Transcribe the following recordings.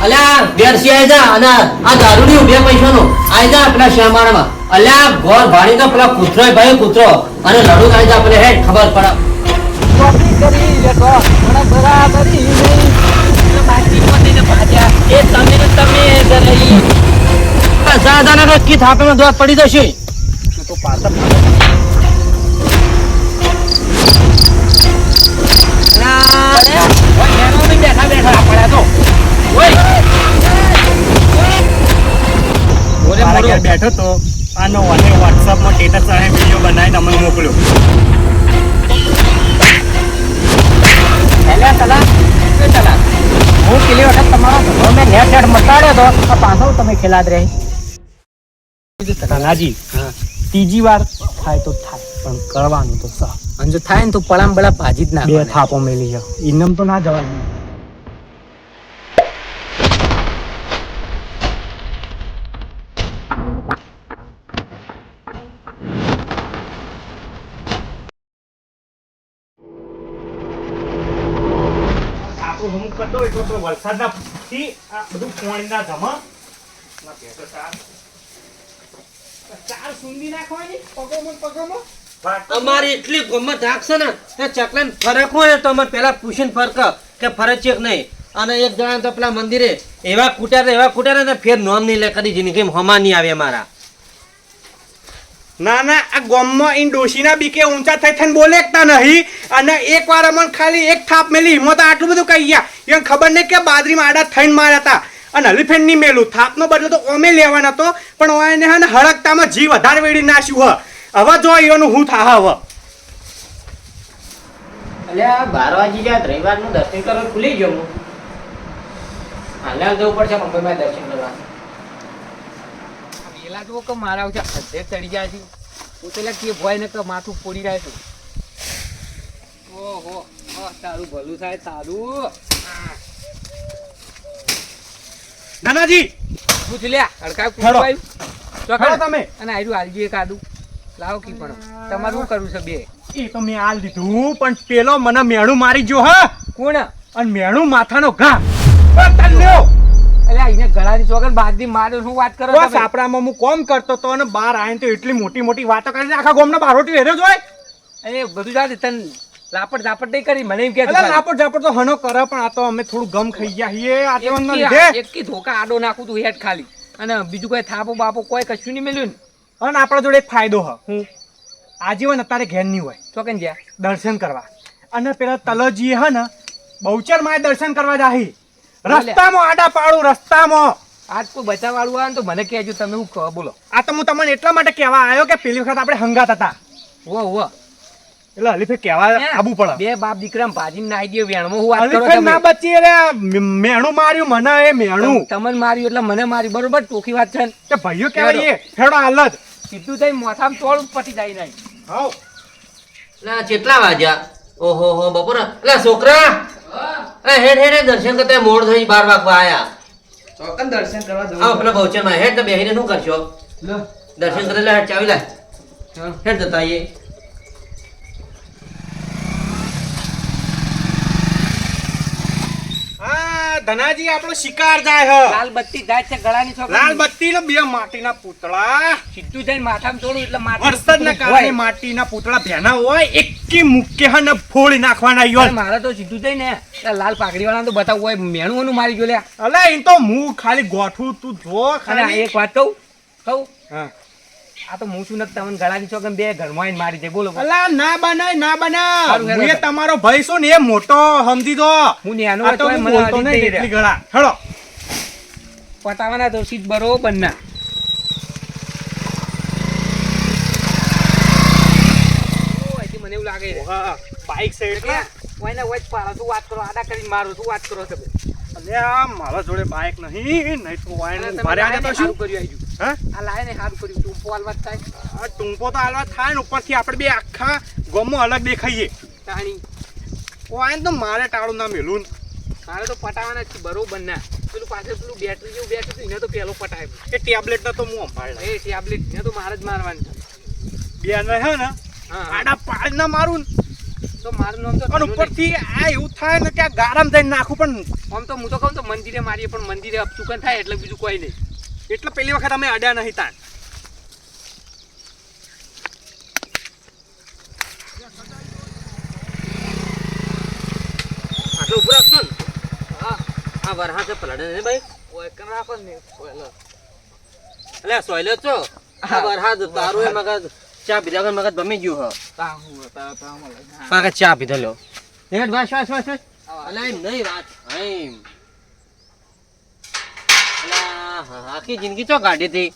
અલ્યા બેરસી આઈ જા અને આ દારૂની બે પૈસાનો આઈ જા પેલા શ્યામાળમાં અલ્યા ઘર ભાડી તો પેલા કૂતરો ભાઈ કૂતરો અને લડુ આઈ જા પેલે હેડ ખબર પડે ચોપડી કરી લેતો મને બરાબરી નહીં બાકી પોતે ભાજ્યા એ તમે જરઈ સાદાના કી થાપેમાં દોત પડી જશે તો પાછા બેઠો તો આનો વોટ્સઅપમાં સ્ટેટસ અને વિડીયો બનાવીને અમને મોકલ્યો. હું પેલી વખત તમારો ઘણો મેં નેટ મટાડ્યો હતો પાછો તમે ખેલાદ રહી ધનાજી ત્રીજી વાર થાય તો થાય પણ કરવાનું તો સહ અને જો થાય ને તો પડામ બડા ભાજી જ ના બે થાપો મેલી જાવ ઇનમ તો ના જવાનું. વરસાદના થી આ બધું પાણીના જમા ચાર સુંદી નાખવાની પગોમાં અમારી એટલી ગમત રાખશે ને તે ચકલાને ફરક હોય તો અમે પેલા પૂછીને ફરક કે ફરક છે કે નહીં અને એક જણા તો પેલા મંદિરે એવા કુટારે ને ફેર નોમ નહીં લે કરી જિંદગી હમા નહીં આવે અમારા ના ના આ ગોમમાં ઈન ડોશીના બીકે ઊંચા થઈ થઈને બોલેકતા નહીં અને એકવાર અમને ખાલી એક થાપ મેલી હિંમત આટલું બધું કહી ગયા એને ખબર નહીં કે બાદરીમાં આડા થઈને માર્યા હતા અને હલીફેન નહીં મેલું થાપનો બદલો તો અમે લેવાનો હતો પણ એને હે ને હળકતામાં જીવ વધારે વેડી નાખ્યું હવે જો એનું હું થા હવે અલ્યા 12 વાગી ગયા રવિવારનું દર્શન કરવા ખુલી ગયો હું હાલ જવું પડશે મંગળવાર દર્શન કરવા પેલા તો કે મારા છે અધે ચડી જાય છે હું પેલા કે ભય ને કે માથું ફોડી રહ્યા છું ઓહો તારું ભલું થાય તારું નાનાજી પૂછ લ્યા અડકા હેડો. પૂછવાયું તમે અને આયરું આલજી એક આદું લાવો કી પણ તમારે શું કરવું છે બે એ તો મેં હાલ દીધું પણ પેલો મને મેણું મારી ગયો હા કોણ અને મેણું માથાનો ઘા તલ્યો અલ્યા એને ગળાની ચોગન બાદરી માર્યો શું વાત કરો બસ આપણામાં હું કોમ કરતો તો અને બહાર આવીને તો એટલી મોટી મોટી વાતો કરીને આખા ગામના બારોટી વેર્યો જ હોય અરે બધું જાતે તન લાપડ ઝાપડ નહીં કરી મને એમ કે અલા લાપડ ઝાપડ તો હનો કરે પણ આ તો અમે થોડું ગમ ખાઈ ગયા છીએ આજીવનના લીધે એક ધોકા આડો નાખું તું હેડ ખાલી અને બીજું કોઈ થાપો બાપો કોઈ કશું નહીં મળ્યું ને અને આપણા જોડે એક ફાયદો હ હું આજીવન અત્યારે ઘેર નહીં હોય ચોકન જ્યાં દર્શન કરવા અને પેલા તલજી હે ને બહુચર માં દર્શન કરવા જાહી રસ્તામાં આડા પાડું રસ્તામાં આજ કોઈ બચાવવાળું આવે ને તો મને કહેજો તમે શું કહો બોલો આ તો હું તમને એટલા માટે કહેવા આવ્યો કે પેલી વખત આપણે હંગાત હતા વો એટલે હલીફે કહેવા આબુ પડે બે બાપ દીકરા ભાજીને નાઈ દે વેણમાં હું વાત કરો હલીફે ના બચી રે મેણું માર્યું મને એ મેણું તમને માર્યું એટલે મને માર્યું બરોબર ટોકી વાત છે ને કે ભાઈઓ કહેવાય એ ફેડો હાલત સીધું થઈ મોથામાં તોડ પટી જાય નહીં હાઉ ના કેટલા વાગ્યા ઓહો હો બપોર એટલે છોકરા હેડ દર્શન કરતા મોડ થઈ 12 વાગવા આયા ચોકન દર્શન કરવા જવું આવ પેલા બહુચરમાં હેડ તો બેહીને શું કરશો દર્શન કરી લે હેડ ચાવી લે હેડ જતા આઈએ હા ધનાજી આપણો શિકાર જાય હ લાલ બત્તી જાય છે ગળાની ચોકન લાલ બત્તી ને બે માટીના પૂતળા સીધું જઈને માથામાં તોડું એટલે વરસાદના કારણે માટીના પૂતળા ભેના હોય એકી મુક્કે હને ફોડી નાખવાના યો મારે તો સીધું જઈને લાલ પાઘડી વાળા તો બતાવું હોય મેણું મારી ગયો લ્યા અલે ઈ તો હું ખાલી ગોઠું તું જો અને ખાલી એક વાત કહું હા આ તો હું શું નથી તમને ગળાની ચોકન બે ઘરમાં આવીને મારી દે બોલો અલા ના બનાય સારું, હું એ હેડો. તમારો ભાઈ છું ને એ મોટો સમજી દો હું નેનો આ તો હતો હું મને બોલતો હજી નહીં દઈ એટલી રહ્યા. ગળા હેડો પટાવાના તો સીધ બરોબર ના મને એવું લાગે છે હા બાઈક સાઈડ એટલે કોઈને વચ પાડો તું વાત કરો આડા કરીને મારો તું વાત કરો તમે અલે આ મારા જોડે બાઈક નહીં તો વાયન તમે મારે આજે તો શું સારું કર્યું આજુ હા આ લાઈને સારું કર્યું તું પોલવા થાય આ ટૂંપો તો હાલવા થાય ને ઉપરથી આપણે બે આખા ગામમાં અલગ દેખાઈએ તાણી વાયન તો મારે ટાળું ના મેલું મારે તો પટાવાના જ છે બરોબર ના પેલું પાછળ પેલું બેટરી જેવું બેઠું હતું એને તો પહેલો પટાય એ ટેબ્લેટ તો હું સંભાળ એ ટેબ્લેટ ને તો મારે જ મારવાનું છે બે ને હે ને હા આડા પાડ ના મારું ને તો તો મારું નામ તો અને ધનુ ઉપરથી આ એવું થાય ને કે આ ગારામાં જઈને નાખું પણ નહીં. આમ તો હું તો કહું તો મંદિરે મારીએ પણ મંદિરે અપચુકન થાય એટલે બીજું કોઈ નહીં. એટલે પેલી વખત અમે અડ્યા નહીં તાન આટલું ઉભું રાખશો ને આ વરહા છે પલાડે ને ભાઈ ઓય કર રાખો ને ઓય એટલે સોયલો છો આ વરહા તારું એ મગજ ચા પીધા વગર મગજ ભમી ગયું હ તા હું તા મળે. પાકે ચા પીધો લ્યો હેડ વાસ વાસ વાસ વાસ અલા એમ નહીં વાત એમ અલા આખી જિંદગી ચો કાઢી હતી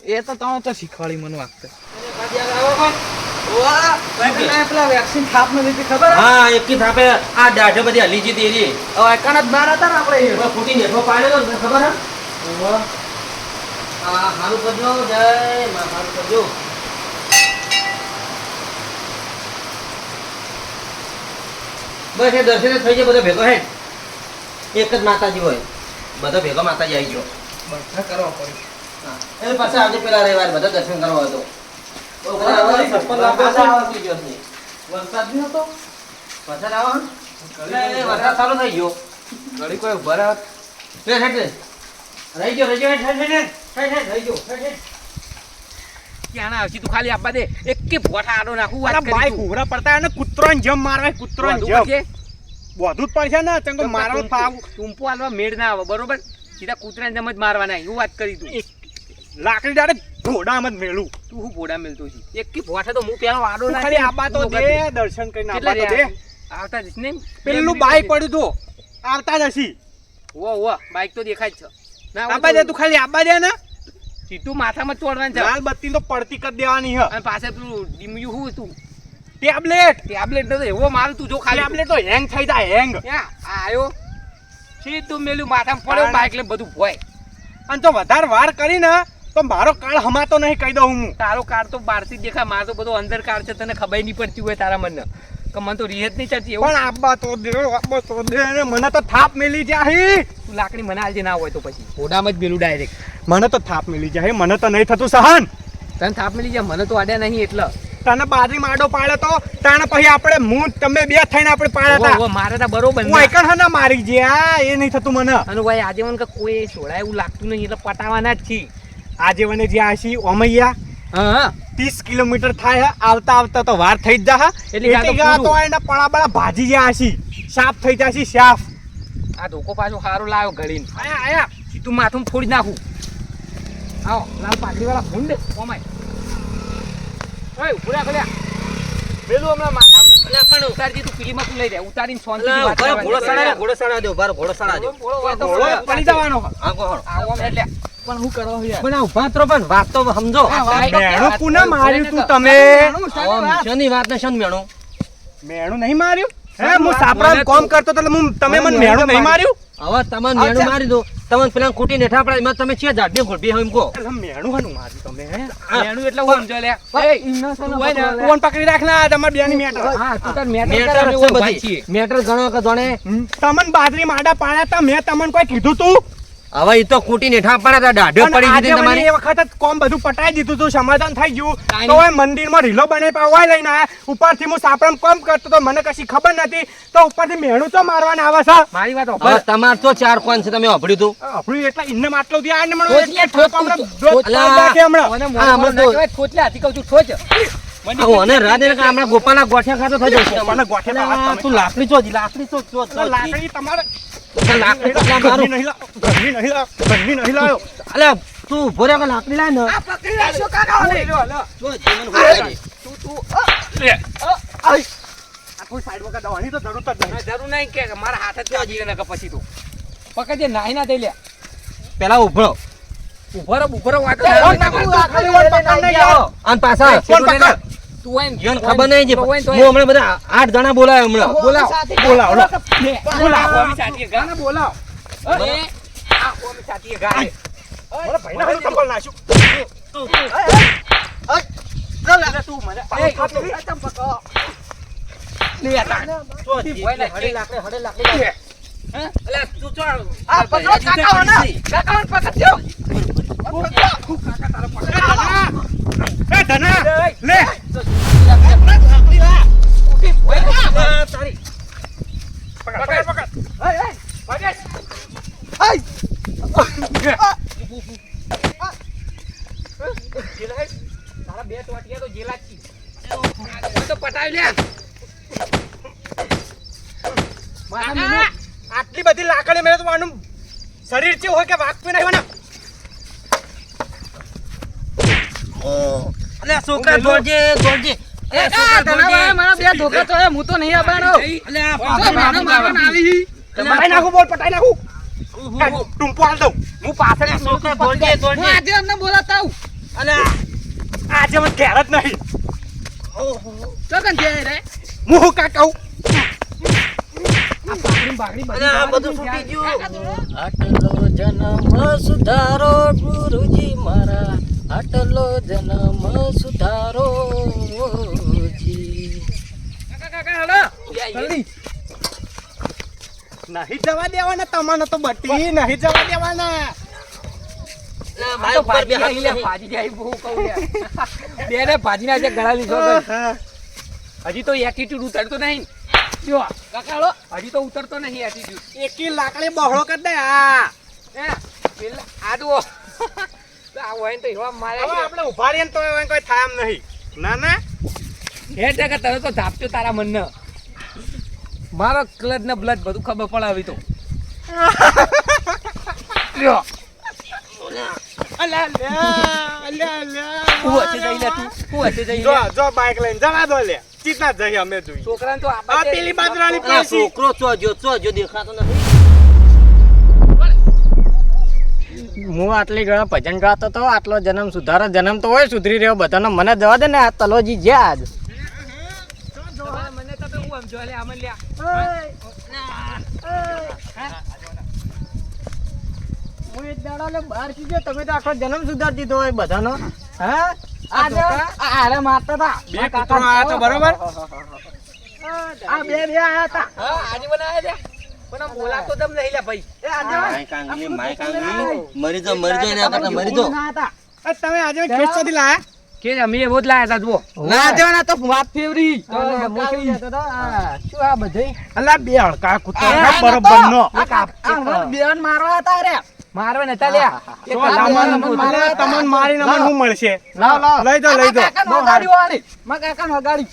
એ તો તમે તો શીખવાડી મને વાગતે. પેલા વેક્સિન થાપ ન લીધી ખબર હા એકી થાપે આ દાઢે બધી હલી જતી એરી એકણ જ મારા હતા ને આપણે ફૂટી નેઠો પાડેલો ને ખબર હે આ હારું કરજો જય માં હારું કરજો બસ એ દર્શન થઈ જાય બધો ભેગો હે એક જ માતાજી હોય બધો ભેગો માતાજી આવી ગયો બધા કરવા પડે એ પાછા આજે પેલા રવિવાર બધા દર્શન કરવા હતો વરસાદ નહીં હતો વરસાદ આવો વરસાદ ચાલુ થઈ ગયો ઘડી કોઈ ભરત રહી ગયો રહી ગયો ક્યાં આવશે તું ખાલી આપવા દે એક કે ભોઠા આડો નાખું વાત અરે બાઈક ઉભરા પડતા અને કૂતરોને જમ મારવા કૂતરોને જમ બધું જ પડશે ને તેમ કે મારવા ફાવ ટૂંપો આલવા મેળ ના આવે બરોબર સીધા કૂતરાને જેમ જ મારવાના એવું વાત કરી તું લાકડી ડાયરેક્ટ ઘોડામાં જ મેલું તું હું ભોડા મેલતો છે એક કે ભોઠા તો હું પેલો આડો તું ના ખાલી આબા તો દે દર્શન કરીને આબા તો દે આવતા જ ને પેલું બાઈક પડ્યું તો આવતા જ હશી ઓ બાઈક તો દેખાય જ છે ના આબા દે તું ખાલી આબા દે ને સીધું માથામાં ચોડવાનું છે લાલ બત્તી તો પડતી કરી દેવાની હ અને પાસે પેલું ડીમ્યું હું હતું ટેબ્લેટ ટેબ્લેટ તો એવો માલ તું જો ખાલી ટેબ્લેટ તો હેંગ થઈ જાય હેંગ ક્યાં આયો સીધું મેલું માથામાં પડ્યો બાઈક લે બધું ભોય અને તો વધારે વાર કરીને તો મારો કાળ હમાતો નહીં કહી દઉં હું તારો કાર તો બહારથી જ દેખાય મારો તો બધો અંદર કાર છે તને ખબર નહીં પડતી હોય તારા મનને કે મને તો રીહત નહીં ચડતી એવું પણ આબા તો દે ને મને તો થાપ મેલી જાહી તું લાકડી મને આલજે ના હોય તો પછી ઘોડામાં જ મેલું ડાયરેક્ટ મને તો થાપ મેલી જાય મને તો નહીં થતું સહન તને થાપ મળી જાય મને તો આડ્યા નહીં એટલે તને બાજરી માડો પાડ્યો તો તાણે પછી આપણે હું તમે બે થઈને આપણે પાડ્યા હતા મારે તો બરોબર હું એકણ હના મારી ગયા એ નહીં થતું મને અને ભાઈ આજે મને કે કોઈ છોડાય એવું લાગતું નહીં એટલે પટાવાના જ છી આજે મને જે આશી ઓમૈયા હા 30 કિલોમીટર થાય હે. આવતા આવતા તો વાર થઈ જ જા એટલે આ તો એટલે તો પૂરું. એના પડા બડા ભાજી જે આશી સાફ થઈ જાશી સાફ આ ધોકો પાછો સારો લાવ્યો ઘડીને આયા આયા સીધું માથું ફોડી નાખું આવો લાલ પાઘડી વાળા ભૂંડ ઓમાય ઓય ઉભરા ખલ્યા પેલું હમણાં માથા અલ્યા પણ ઉતારજી તું પીલીમાં તું લઈ જાય ઉતારીને શાંતિથી વાત કરવાની. ઘોડો સડા દો બાર ઘોડો સડા દો ઘોડો હોય તો ઘોડો પડી જવાનો હ. આ કોણ આવો આમ એટલે પણ હું કરો યાર પણ આ ઉભા તો પણ વાત તો સમજો મેણું પુના માર્યું તું તમે શની વાત ને શન મેણું મેણું નહીં માર્યું હે હું સાપડા કોમ કરતો તો એટલે તમે મને મેણું નહીં માર્યું હવે તમને મેણું મારી દો તમને પેલા ખૂટી નેઠા પડે એમાં તમે છે જાડે ખોટી એમ કહો એટલે મેણું હાનું માર્યું તમે હે મેણું એટલે હું સમજો લે એ તું હોય ને ફોન પકડી રાખ ના તમાર બેની મેટર હા તું તાર મેટર મેટર છે કરે બધી મેટર ગણો કે જોણે તમને બાજરી માડા પાડ્યા તા મેં તમને કોઈ કીધું તું હવે એ તો ખૂટી નેઠા પડ્યા દાઢે પડી અને દીધી આજે મને તમારી એ વખત જ કોમ બધું પટાઈ દીધું તું સમાધાન થઈ ગયું કાંઈ તો એ મંદિરમાં રીલો બનાવી પાવા લઈને આયા ઉપરથી હું સાપરામ કોમ કરતો તો મને કશી ખબર નથી તો ઉપરથી મેણું તો મારવાના આવે છે મારી વાત હવે ઓફર તમાર તો ચાર કોણ છે તમે વાપર્યું તું આપણું એટલા ઇન્ને માટલો થી આ ને મને ઠોચ લે, ઠોચ તું, ઠોચ. હમણાં મને હા, મોઢું મને તો- નાખ્યો, ઠોચ લે, હાથી કહું છું, ઠોચ. અને રાધે હમણાં ગોપાના ગોઠિયા ખાતો થઈ જશે મને ગોઠિયા અલા, ખાવા તું લાકડી ચોજી લાકડી ચો ચો ચો લાકડી તમારે લાકડી તો પેલા મારું ઘરની નહીં લાવ્યો અલ્યા તું ઉભો રહ્યો કે લાકડી લાય ને આ પકડી રાખશો, કાકા, ઓલે. જો જીવન હોય આ કોઈ સાઈડ વગર દવાની તો જરૂર જ નહીં જરૂર નહીં કે મારા હાથ જ જોવા જઈએ ને કે પછી તું પકડજે નાહી ના થઈ લે પેલા ઉભરો ઉભરો વાત ફોન નાખું, આ ખાલી ફોન પકડ નહીં જાઓ. અને પાછા ફોન પકડ. તું હોય ને જીવન ખબર નહીં છે તો હોય ને તો હું હમણાં બધા 8 જણા બોલાય હમણાં બોલાવો બોલાવો ઓમી સાથીએ ગા. આને બોલાવો એ, આ ઓમી સાથીએ ગા રે. મારા ભાઈને હારું ચંપલ નાખ્યું તું મને એ, થાપ લે. લે આ તાણ. ચો હોય ને, હડે લાકડી હે? અલ્યા તું ચો આ પકડો કાકાઓને. કાકાઓને પકડજો. એ ધના લે ઉઠી, હોય ને. તારા બે ટોટિયા તો જેલા જ છે તો પટાવી લે આટલી બધી લાકડી મેં તો આનું શરીર ચેવું હોય કે વાગતું નહીં મને અલે છોકરા દોડજે દોડજે એ મારા બે ધોકા તો હું તો નહીં આવવાનો અલે આ પટાઈ નાખું બોલ પટાઈ નાખું ટૂંપો હાલ દઉં હું પાછળ છોકરા દોડજે હું દોડજે આજે અમને બોલાતા હું અલે આજે મને ઘેર જ નહીં તો કન જાય રે હું શું કાં કહું આ બાગડી અલે આ બધું છૂટી ગયું આટલો જન્મ સુધારો ગુરુજી મારા આટલો જન્મ સુધારો જી. કાકા હેડો જલ્દી નહીં જવા દેવાના તમારે તો બટી નહીં જવા દેવાના ના આ તો ભાઈ ઉપર બે ભાજી હાથ ભાજી જાય બહુ કહું યાર બે ને ભાજી ના જે ગળા લીધો તો. હજી તો એટીટ્યુડ ઉતરતો નહીં જો કાકા હેડો હજી તો ઉતરતો નહીં એટીટ્યુડ એકી લાકડી બહોળો કરી દે આ હે પેલા આ જુઓ આ હોય તો એવા મારે હવે આપણે ઉભા રહીએ ને તો હવે કોઈ થાય એમ નહીં ના ના હે ટકા તને તો ધાપજો તારા મનને મારો ક્લચ ને બ્લડ બધું ખબર પડે આવી તો લ્યો અલ્યા અલ્યા અલ્યા હું હશે જઈ લે તું હું હશે જઈ જો લે જો બાઈક લઈને જવા દો લે ચીતના જઈએ અમે જોઈએ છોકરાને તો આ પેલી બાજરાની અલે પાસી છોકરો ચોજો દેખાતો નથી હું આટલી ઘણા ભજન ગાતો તો આટલો જન્મ સુધારો જન્મ તો હોય સુધરી રહ્યો બધાનો મને જવા દે ને આ તલોજી જ્યાં જ મને તો હું આમ જો લે આમન લ્યા હું એક દાડો લે બહાર કીધો તમે તો આખો જન્મ સુધારી દીધો હોય બધાનો હા આ ધોકા? આરે મારતા હતા બે કૂતરો આયા તો બરોબર આ બે આયા હતા હા આજે બનાયા છે પણ આમ બોલાતો તમ નહીં લે ભાઈ એ આજે માય કાંગલી મરી જો એના કરતા મરી જો ના હતા એ તમે આજે ખેતરથી લાયા કે અમે એવો જ લાયા હતા જુઓ ના દેવાના તો વાત ફેવરી શું આ બધે અલા બે હડકા કૂતરા બરોબર નો બેન મારવા હતા રે મારવા નતા લ્યા તો તમને મારીને મને શું મળશે લાવ લાવ લઈ દો લઈ દો બહુ હારી વાળી માં કાકા વગાડી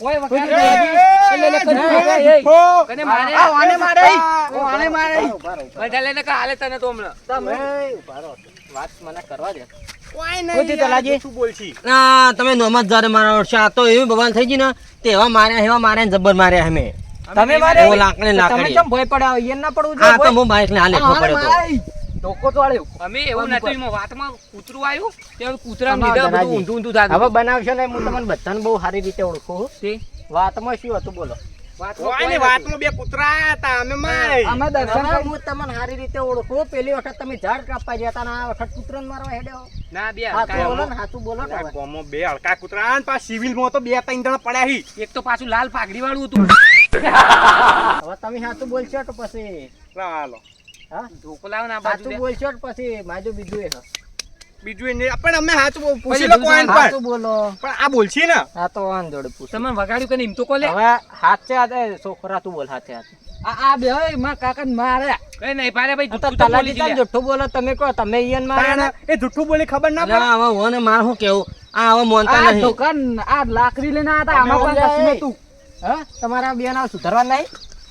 ઓય કોઈ વખત લે, લે, લે, લે, હો કને મારે આ વાને મારે ઓ વાને મારે બધા લઈને કા હાલે તને તો હમણાં તમે વાત મને કરવા દે કોઈ કોઈ નહીં તલાજી? યાર, શું બોલછી ના તમે નોમત જારે મારા વર્ષે આ તો એવી ભગવાન થઈ ગઈ ને તે એવા માર્યા જબ્બર માર્યા અમે તમે મારે ઓ લાકડી તમે કેમ ભય પડ્યા હોય? એને ના પડવું આ તો જોઈએ હું બાઈક ને હાલે ભય. પડ્યો તો ધોકો તો આલ્યો. અમે એવું નતું એમાં વાતમાં કૂતરું આવ્યું તે કૂતરા અમારા લીધા બધું ધનાજી. ઊંધું ઊંધું થાતું હવે બનાવશો ને હું તમને બધાને બહુ સારી રીતે ઓળખું છું. તે વાતમાં શું હતું બોલો વાતમાં કોઈ કોઈ નહીં નતું. વાતમાં બે કૂતરા આયા હતા અમે મારી અમે દર્શન કરી હું તમને સારી રીતે ઓળખું. પેલી વખત તમે ઝાડ કાપવા ગયા હતા ને આ વખત કૂતરાને મારવા હેડ્યો. ના બે હાચું હડકાયા. બોલો ને હાચું બોલો ને હવે. ગામમાં બે હડકા કૂતરા આયા ને પાછા સિવિલમાં તો બે ત્રણ જણા પડ્યા હી એક તો પાછું લાલ પાઘડી વાળું હતું હવે તમે સાચું બોલશો તો પછી હાલો હા ધોકો લાવો ને આ બાજુ સાચું લે. બોલશો તો પછી માજુ બીજું એ હા. બીજું એ નહીં પણ અમે હાચું પૂછી પછી લો બીજું કોઈ પણ સાચું બોલો પણ આ બોલછી ને આ તો વાંધોડે પૂછો તમને વગાડ્યું કે નહીં એમ તો કોલે હવે હાથે હાથે છોકરા તું બોલ હાથે હાથે આ બે હોય માં કાકા ને મારે કઈ નહીં પારે ભાઈ તો જુઠ્ઠું તો બોલી તલાજી તાન લે. જુઠ્ઠું બોલો તમે કહો તમે ઈયન મારે ને એ જુઠ્ઠું બોલી ખબર ના પડે ના હવે ઓને માર શું કેવું આ હવે મોનતા આ નહીં દુકાન આ લાકડી લઈને આયા હતા આમાં પણ કશું નતું હા તમારા બેન આવ સુધારવા નહીં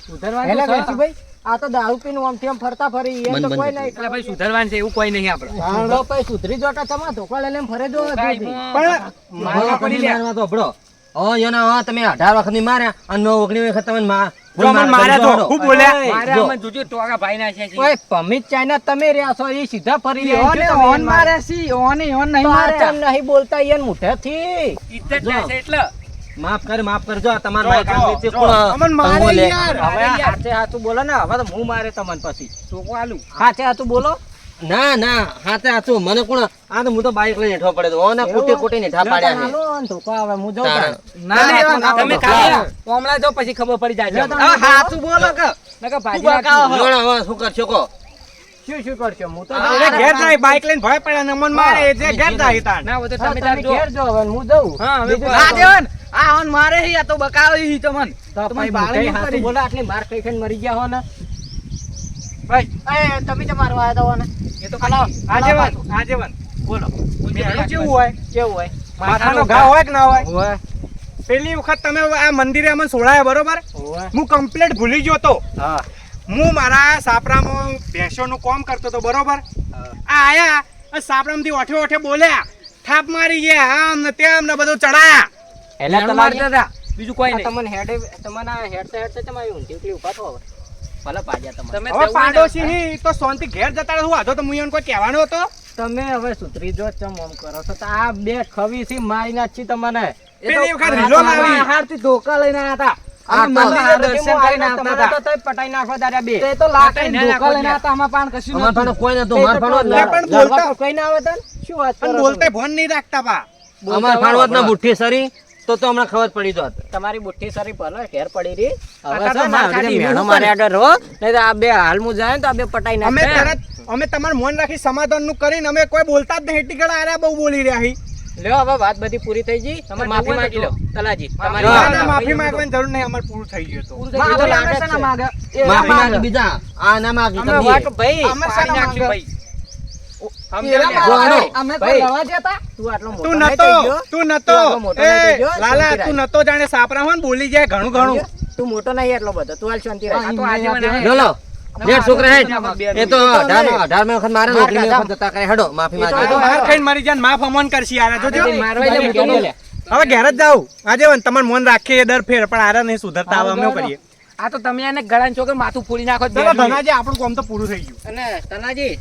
સુધારવાનું એટલે તો છે. ભાઈ આ તો દારૂ પીને આમથી આમ ફરતા ફરી એ તો બંધ કોઈ બંધ. નહીં એટલે ભાઈ સુધારવાનું છે એવું કોઈ નહીં આપણે તો પછી સુધરી જોતા તમારે ધોકા લઈને ફરે જો કાંઈ પણ મારવા પડી લે. મારવા તો ભડો હવે એના હવે તમે 18 વખત ની માર્યા અને 9 વખત તમે જો મને માર્યા તો ખૂબ બોલ્યા મારે જો. આમાં જોજો ટોકા ભાઈ ના છે ઓય પમિત ચાઇના તમે રહ્યા છો એ સીધા ફરી ઓને રહ્યા છો, ઓન તમે મારે સી ઓને ઓન નહીં મારતા નહીં બોલતા ઈયન મુઠેથી ઇજ્જત જાય છે એટલે માફ કરજો તમાર જો, માઈક જો, આંગળી જો. કોણ અમન મારે અંગો લે. યાર. હવે હાથે હાથું બોલો ને હવે તો હું મારે તમને પછી ટોકો આલું હાથે હાથું બોલો ના હાથે હાથું મને કોણ આ તો હું તો બાઈક લઈને હેઠો પડ્યો તો ઓને કુટી કુટીને ઢા પાડ્યા મેં. હાલો ને ધોકા હવે હું જઉં તાણ. તાણ. ના તમે ખાલી ઓમલા જો પછી ખબર પડી જાય છે. લ્યો તમે હવે હાથું બોલો કે નકર ભાજી નાખી. જોડો હવે શું કરશો કહો શું કરશો હું તો એ ઘેર જાય બાઈક લઈને ભય પડ્યા ને મન મારે એ જે ઘેર જાય તાન ના હોય તો હા, તમે તમે તાર જો. ઘેર જો હવે હું જઉં હા, હવે બીજું બરાબર. ના દેવાન. આ હન મારે હી આ તો બકાલો હી તમને તો તમને ભાઈ બાળી મોઢે નહીં હાથું કરી. બોલો, આટલી માર ખાઈ ખાઈને મરી ગયા હો ને. ભાઈ એ તમે તો મારવા આવ્યા તા હો ને. એ તો ખાલી આજીવન બોલો મેળું કેવું હોય કેવું હોય? માથાનો ઘા હોય કે ના હોય ઓવે, પેલી વખત તમે આ મંદિરે અમને સોડાયા બરોબર ઓવે. હું કમ્પ્લીટ ભૂલી ગયો તો હા, હું મારા સાપરામાં ભેંસોનું કામ કરતો તો બરોબર હા. આ આયા અને સાપરામાંથી ઓઠે ઓઠે બોલ્યા થાપ મારી ગયા આમ ને તેમ ને બધું ચડાયા એલા મેણું તમારે મારતા હતા બીજું કોઈ નહીં તમને હેડસે તમારી ઊંધી ઉકલી ઉભા થો હવે. ભલે પાડ્યા તમારે. તમે હવે પાડોશી હી તો શાંતિ ઘેર જતા રહે. હું આધો તો મુયન કોઈ કહેવાનો હતો તમે હવે સુધરી જો ચમ ઓમ કરો છો તો આ બે ખવી થી મારી નાખી તમને. પેલી વખત રીલો લાવી હારથી ધોકા લઈને આયા હતા આ અમે મંદિરે મંદિરે દર્શન કરીને આવતા તમારે તો હતા તોય પટાઈ નાખો તારા બે. તે તો લાકડી ના ધોકા નાખો લઈને લ્યા. આવતા આમાં પાન કશું અમાર નહોતું. ભાણો કોઈ નતું તે માર તો ભાણો જ લે પણ લડવા બોલતા- તો કોઈ ના આવે તને. શું વાત પણ કરો છો બોલતે તમે? ભોન નહીં રાખતા પા અમાર ભાણવત ના બુઠ્ઠી સરી તો હમણાં ખબર પડી જોત. તમારી બુઠ્ઠી સારી ભલે ઘેર પડી રહી. હવે આ તો છે ને માર આ ખાટી મેણો એવું મારે આગળ રહો નહીં તો આ બે હાલમું જાય ને તો આ બે પટાઈ અમે નાખે. તરત અમે તમારું મન રાખી સમાધાન નું કરીને અમે કોઈ બોલતા જ નહીં ટીકડા આર્યા બહુ બોલી રહ્યા હી લ્યો હવે વાત બધી પૂરી થઈ ગઈ. તમે માફી માંગી લો તલાજી. તમારી ના, વાત ના, માફી થઈ ગઈ. માંગવાની જરૂર નહીં અમારે પૂરું થઈ ગયું તો પૂરું થઈ ગયું તો લાગે જ છે. માગે એ માફી ના માંગી બીજા આ ના માંગી અમે તમે. વાત ભાઈ અમે પાડી શાના નાખ્યું માંગે? ભાઈ સમજો ને. જો આનો. અમે ભાઈ. કોઈ લડવા જતા તું આટલો મોટો તું નહીં નતો થઈ ગયો. તું તું નતો આટલો મોટો નહીં થઈ એ ગયો. લાલા શાંતિ તું રાખ. નતો જાણે સાપરા હોય ને બોલી જાય ઘણું ઘણું તું મોટો નહીં એટલો બધો. તું હાલ શાંતિ રાખ. આ તો આજીવન હે. લો લો જેઠ છોકરા હે એ તો તો 18 વખત મારે માર નોકરી ખાધા. જતા કરે હેડો માફી એ તો માંગી. માર ખાઈને મરી જાય ને માફ અમન કરશી આરે જોજો અરે મારવા એટલે મોટો નહીં લે. હવે ઘેર જ જાવ આજે તમારે મન રાખીએ દર ફેર પણ આરે નહીં સુધરતા હવે અમે શું કરીએ આ તો તમે એને ગળાને ચોકે માથું ફોડી નાખો જ ચલો બેન. ધનાજી આપણું કામ તો પૂરું થઈ ગયું અને તનાજી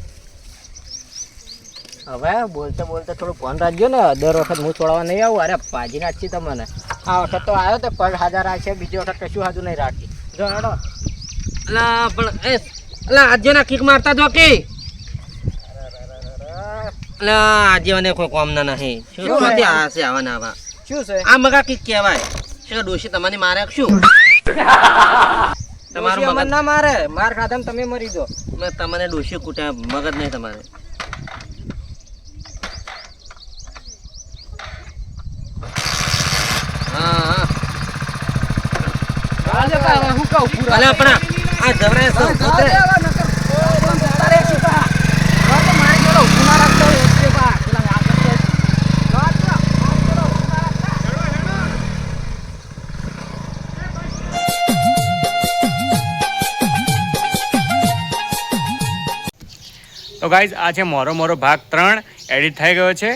હવે બોલતે બોલતે થોડું ફોન રાખજો ને. દર વખત હું છોડવા નહીં આવું. અરે પાજી નાખી તમને. આ વખત તો આવ્યો તો પગ હાજર રાખશે. બીજી વખત કશું હાજુ નહીં રાખી. જો હેડો. અલા પણ એ અલા આજે ના કિક મારતા જો કે અલા આજે મને કોઈ કામ ના નહીં શું શું ચોથી હે? આ છે આવા ને આવા શું છે? આ મગા કિક કહેવાય શું ડોશી તમારી મારે શું તમારું ડોશી અમને મગજ ના મારે. માર ખાધા તમે મરી દો. મેં તમને ડોશી કૂટ્યા મગજ નહીં તમારે હા આજે તો હવે હું કહું પૂરા. અલા પણ આ જવરે હવે જવા દે હવે નકર. પણ જતા રહે છે પા. હવે તો મારી જોડે ઊભું ના રાખતો હોય એટલે પા. પેલા વાત કરતો હોય. વાત કરો, વાત કરો, ઊભું ના રાખતા. તો ગાઈઝ આ છે મોરો મોરો ભાગ 3 એડિટ થઈ ગયો છે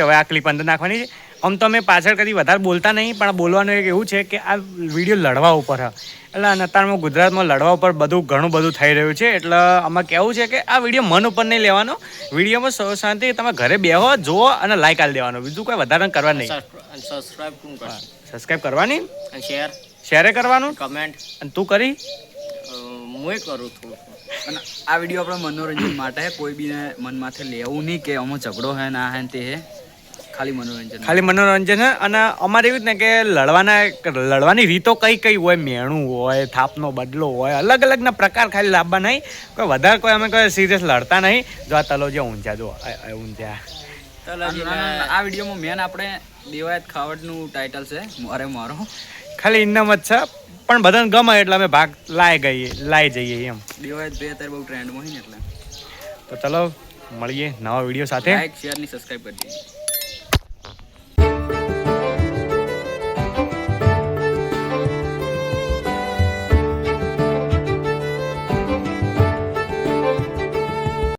હવે આ ક્લિપ અંદર નાખવાની છે આમ તો અમે પાછળ કદી વધારે બોલતા નહીં પણ બોલવાનું એક એવું છે કે આ વિડીયો લડવા ઉપર હ એટલે અત્યારમાં ગુજરાતમાં લડવા ઉપર ઘણું બધું થઈ રહ્યું છે એટલે આમાં કહેવું છે કે આ વિડીયો મન ઉપર નહીં લેવાનો વિડીયોમાં શાંતિ તમે ઘરે બેહો જુઓ અને લાઈક આલી દેવાનો બીજું કોઈ વધારે કરવા નહીં સબસ્ક્રાઈબ કરવાની શેરે કરવાનું કમેન્ટ અને તું કરી હું કરું થોડું. અને આ વિડીયો આપણે મનોરંજન માટે હે કોઈ બી મનમાંથી લેવું નહીં કે આમાં ઝઘડો હે ના હે ને તે હે ખાલી મનોરંજન હે અને અમારે એવું જ ને કે લડવાની રીતો કઈ હોય મેણું હોય થાપનો બદલો હોય અલગ અલગના પ્રકાર ખાલી લાવવા નહીં કોઈ વધારે કોઈ અમે કોઈ સિરિયસ લડતા નહીં જો આ તલો જે ઊંચા જો ઊંચા આ વિડીયોમાં મેન આપણે દેવાયત ખાવડનું ટાઇટલ છે મોરે મોરો ખાલી ઇનામ જ છે પણ બધાને ગમે એટલે અમે ભાગ લાઈ જઈએ એમ દેવાયત બે અત્યારે બહુ ટ્રેન્ડમાં હોય ને એટલે તો ચલો મળીએ નવા વિડીયો સાથે લાઈક શેર ની સબસ્ક્રાઇબ કરી દઈએ